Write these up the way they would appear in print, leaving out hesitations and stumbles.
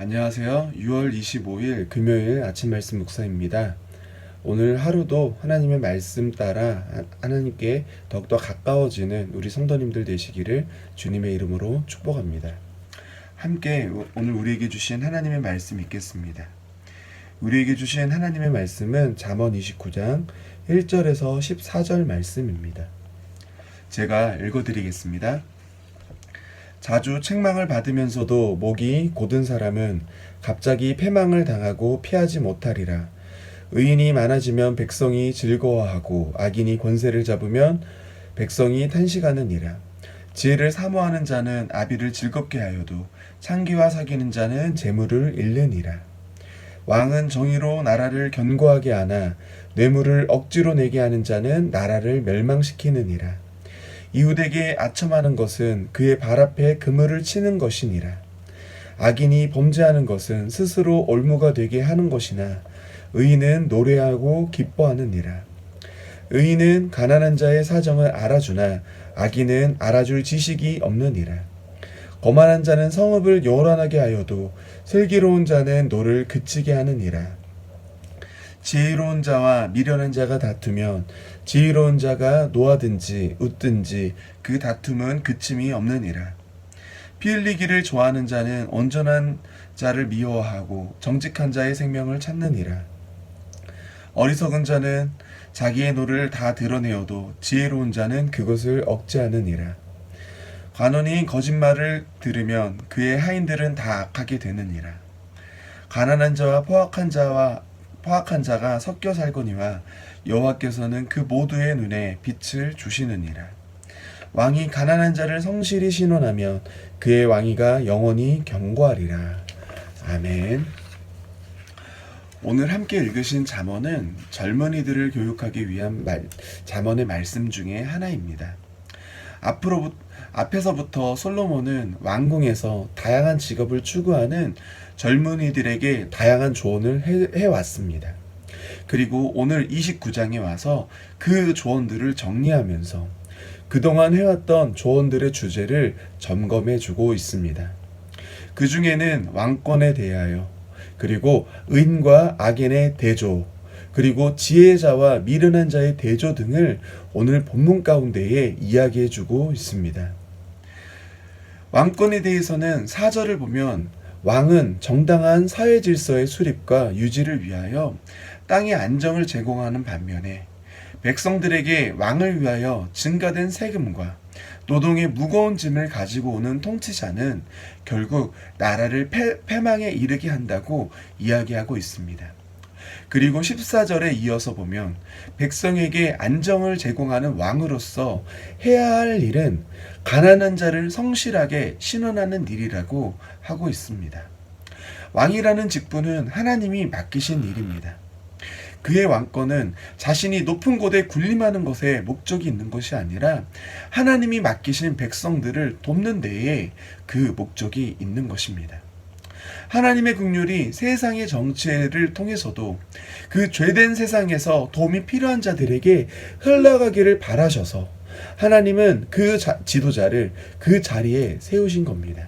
안녕하세요. 6월 25일 금요일 아침 말씀 묵상입니다. 오늘 하루도 하나님의 말씀 따라 하나님께 더욱더 가까워지는 우리 성도님들 되시기를 주님의 이름으로 축복합니다. 함께 오늘 우리에게 주신 하나님의 말씀 읽겠습니다. 우리에게 주신 하나님의 말씀은 잠언 29장 1절에서 14절 말씀입니다. 제가 읽어드리겠습니다. 자주 책망을 받으면서도 목이 곧은 사람은 갑자기 패망을 당하고 피하지 못하리라. 의인이 많아지면 백성이 즐거워하고 악인이 권세를 잡으면 백성이 탄식하느니라. 지혜를 사모하는 자는 아비를 즐겁게 하여도 창기와 사귀는 자는 재물을 잃느니라. 왕은 정의로 나라를 견고하게 하나 뇌물을 억지로 내게 하는 자는 나라를 멸망시키느니라. 이웃에게 아첨하는 것은 그의 발 앞에 그물을 치는 것이니라. 악인이 범죄하는 것은 스스로 올무가 되게 하는 것이나 의인은 노래하고 기뻐하느니라. 의인은 가난한 자의 사정을 알아주나 악인은 알아줄 지식이 없느니라. 거만한 자는 성읍을 요란하게 하여도 슬기로운 자는 노를 그치게 하느니라. 지혜로운 자와 미련한 자가 다투면 지혜로운 자가 노하든지 웃든지 그 다툼은 그침이 없느니라. 피 흘리기를 좋아하는 자는 온전한 자를 미워하고 정직한 자의 생명을 찾느니라. 어리석은 자는 자기의 노를 다 드러내어도 지혜로운 자는 그것을 억제하느니라. 관원이 거짓말을 들으면 그의 하인들은 다 악하게 되느니라. 가난한 자와 포악한 자가 섞여 살거니와 여호와께서는 그 모두의 눈에 빛을 주시느니라. 왕이 가난한 자를 성실히 신원하면 그의 왕위가 영원히 견고하리라. 아멘. 오늘 함께 읽으신 잠언은 젊은이들을 교육하기 위한 잠언의 말씀 중에 하나입니다. 앞에서부터 솔로몬은 왕궁에서 다양한 직업을 추구하는 젊은이들에게 다양한 조언을 해왔습니다. 그리고 오늘 29장에 와서 그 조언들을 정리하면서 그동안 해왔던 조언들의 주제를 점검해주고 있습니다. 그 중에는 왕권에 대하여, 그리고 의인과 악인의 대조, 그리고 지혜자와 미련한 자의 대조 등을 오늘 본문 가운데에 이야기해주고 있습니다. 왕권에 대해서는 4절을 보면 왕은 정당한 사회 질서의 수립과 유지를 위하여 땅의 안정을 제공하는 반면에 백성들에게 왕을 위하여 증가된 세금과 노동의 무거운 짐을 가지고 오는 통치자는 결국 나라를 패망에 이르게 한다고 이야기하고 있습니다. 그리고 14절에 이어서 보면 백성에게 안정을 제공하는 왕으로서 해야 할 일은 가난한 자를 성실하게 신원하는 일이라고 하고 있습니다. 왕이라는 직분은 하나님이 맡기신 일입니다. 그의 왕권은 자신이 높은 곳에 군림하는 것에 목적이 있는 것이 아니라 하나님이 맡기신 백성들을 돕는 데에 그 목적이 있는 것입니다. 하나님의 긍휼이 세상의 정체를 통해서도 그 죄된 세상에서 도움이 필요한 자들에게 흘러가기를 바라셔서 하나님은 그 지도자를 그 자리에 세우신 겁니다.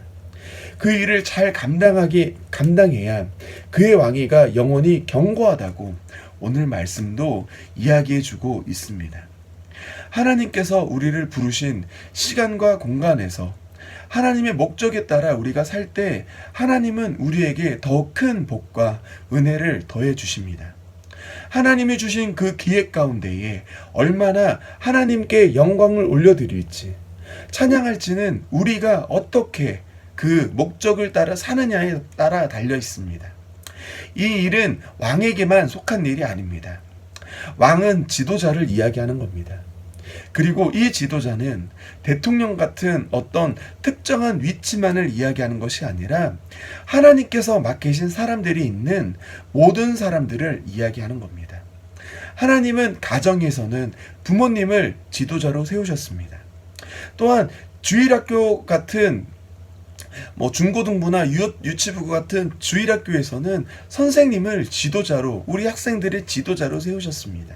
그 일을 잘 감당해야 그의 왕위가 영원히 견고하다고 오늘 말씀도 이야기해주고 있습니다. 하나님께서 우리를 부르신 시간과 공간에서 하나님의 목적에 따라 우리가 살 때 하나님은 우리에게 더 큰 복과 은혜를 더해 주십니다. 하나님이 주신 그 기획 가운데에 얼마나 하나님께 영광을 올려드릴지, 찬양할지는 우리가 어떻게 그 목적을 따라 사느냐에 따라 달려 있습니다. 이 일은 왕에게만 속한 일이 아닙니다. 왕은 지도자를 이야기하는 겁니다. 그리고 이 지도자는 대통령 같은 어떤 특정한 위치만을 이야기하는 것이 아니라 하나님께서 맡기신 사람들이 있는 모든 사람들을 이야기하는 겁니다. 하나님은 가정에서는 부모님을 지도자로 세우셨습니다. 또한 주일학교 같은 중고등부나 유치부 같은 주일학교에서는 선생님을 지도자로, 우리 학생들의 지도자로 세우셨습니다.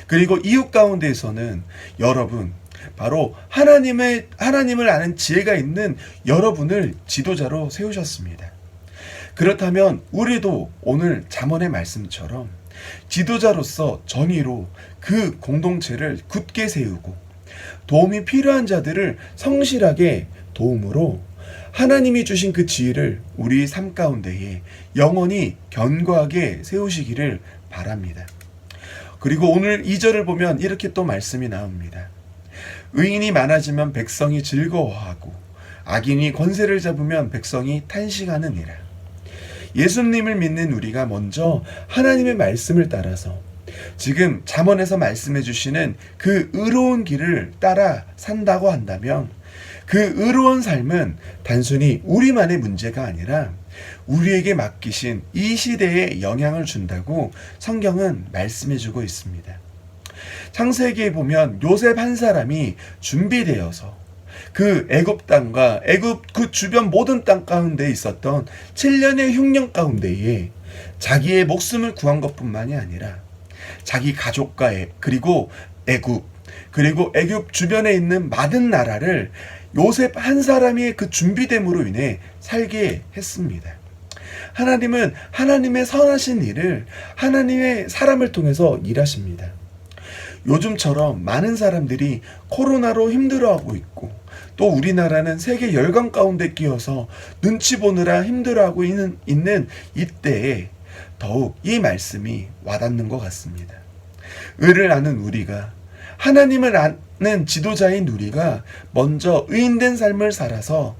그리고 이웃 가운데에서는 여러분, 바로 하나님을 아는 지혜가 있는 여러분을 지도자로 세우셨습니다. 그렇다면 우리도 오늘 잠언의 말씀처럼 지도자로서 정의로 그 공동체를 굳게 세우고 도움이 필요한 자들을 성실하게 도움으로 하나님이 주신 그 지혜를 우리 삶 가운데에 영원히 견고하게 세우시기를 바랍니다. 그리고 오늘 2절을 보면 이렇게 또 말씀이 나옵니다. 의인이 많아지면 백성이 즐거워하고 악인이 권세를 잡으면 백성이 탄식하느니라. 예수님을 믿는 우리가 먼저 하나님의 말씀을 따라서 지금 잠언에서 말씀해 주시는 그 의로운 길을 따라 산다고 한다면 그 의로운 삶은 단순히 우리만의 문제가 아니라 우리에게 맡기신 이 시대에 영향을 준다고 성경은 말씀해 주고 있습니다. 창세기에 보면 요셉 한 사람이 준비되어서 그 애굽 땅과 애굽 그 주변 모든 땅 가운데 있었던 7년의 흉년 가운데에 자기의 목숨을 구한 것뿐만이 아니라 자기 가족과 그리고 애굽 그리고 애굽 주변에 있는 많은 나라를 요셉 한 사람의 그 준비됨으로 인해 살게 했습니다. 하나님은 하나님의 선하신 일을 하나님의 사람을 통해서 일하십니다. 요즘처럼 많은 사람들이 코로나로 힘들어하고 있고 또 우리나라는 세계 열강 가운데 끼어서 눈치 보느라 힘들어하고 있는 이때에 더욱 이 말씀이 와닿는 것 같습니다. 의를 아는 우리가 하나님을 아는 지도자인 우리가 먼저 의인된 삶을 살아서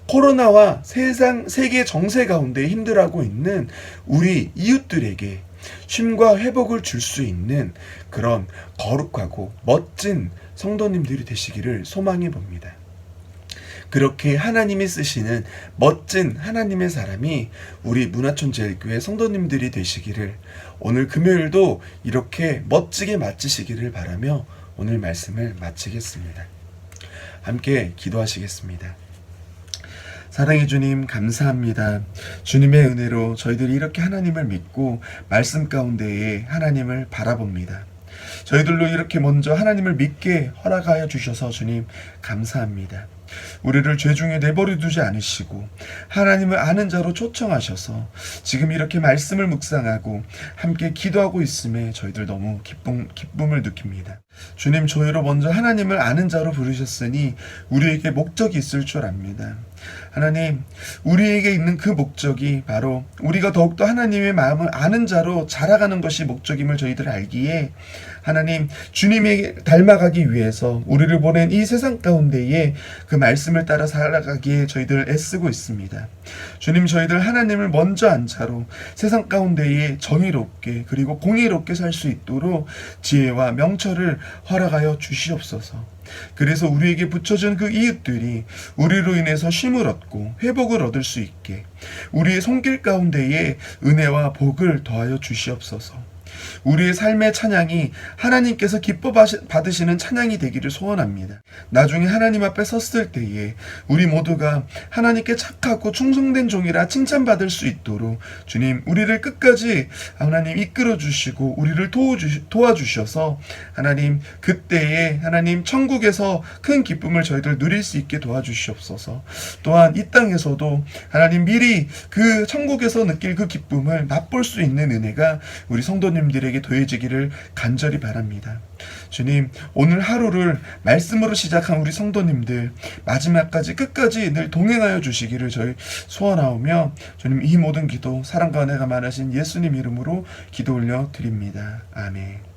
코로나와 세계 정세 가운데 힘들어하고 있는 우리 이웃들에게 쉼과 회복을 줄 수 있는 그런 거룩하고 멋진 성도님들이 되시기를 소망해 봅니다. 그렇게 하나님이 쓰시는 멋진 하나님의 사람이 우리 문화촌제일교회 성도님들이 되시기를 오늘 금요일도 이렇게 멋지게 마치시기를 바라며 오늘 말씀을 마치겠습니다. 함께 기도하시겠습니다. 사랑해 주님 감사합니다. 주님의 은혜로 저희들이 이렇게 하나님을 믿고 말씀 가운데에 하나님을 바라봅니다. 저희들로 이렇게 먼저 하나님을 믿게 허락하여 주셔서 주님 감사합니다. 우리를 죄 중에 내버려 두지 않으시고 하나님을 아는 자로 초청하셔서 지금 이렇게 말씀을 묵상하고 함께 기도하고 있음에 저희들 너무 기쁨을 느낍니다. 주님, 저희로 먼저 하나님을 아는 자로 부르셨으니 우리에게 목적이 있을 줄 압니다. 하나님, 우리에게 있는 그 목적이 바로 우리가 더욱더 하나님의 마음을 아는 자로 자라가는 것이 목적임을 저희들 알기에 하나님, 주님에게 닮아가기 위해서 우리를 보낸 이 세상 가운데에 그 말씀을 따라 살아가기에 저희들 애쓰고 있습니다. 주님, 저희들 하나님을 먼저 안 자로 세상 가운데에 정의롭게 그리고 공의롭게 살 수 있도록 지혜와 명철을 허락하여 주시옵소서. 그래서 우리에게 붙여준 그 이웃들이 우리로 인해서 쉼을 얻고 회복을 얻을 수 있게 우리의 손길 가운데에 은혜와 복을 더하여 주시옵소서. 우리의 삶의 찬양이 하나님께서 기뻐 받으시는 찬양이 되기를 소원합니다. 나중에 하나님 앞에 섰을 때에 우리 모두가 하나님께 착하고 충성된 종이라 칭찬받을 수 있도록 주님, 우리를 끝까지 하나님 이끌어 주시고 우리를 도와주셔서 하나님, 그때에 하나님 천국에서 큰 기쁨을 저희들 누릴 수 있게 도와주시옵소서. 또한 이 땅에서도 하나님 미리 그 천국에서 느낄 그 기쁨을 맛볼 수 있는 은혜가 우리 성도님들에게 더해지기를 간절히 바랍니다. 주님, 오늘 하루를 말씀으로 시작한 우리 성도님들 마지막까지 끝까지 늘 동행하여 주시기를 저희 소원하오며 주님, 이 모든 기도 사랑과 은혜가 많으신 예수님 이름으로 기도 올려 드립니다. 아멘.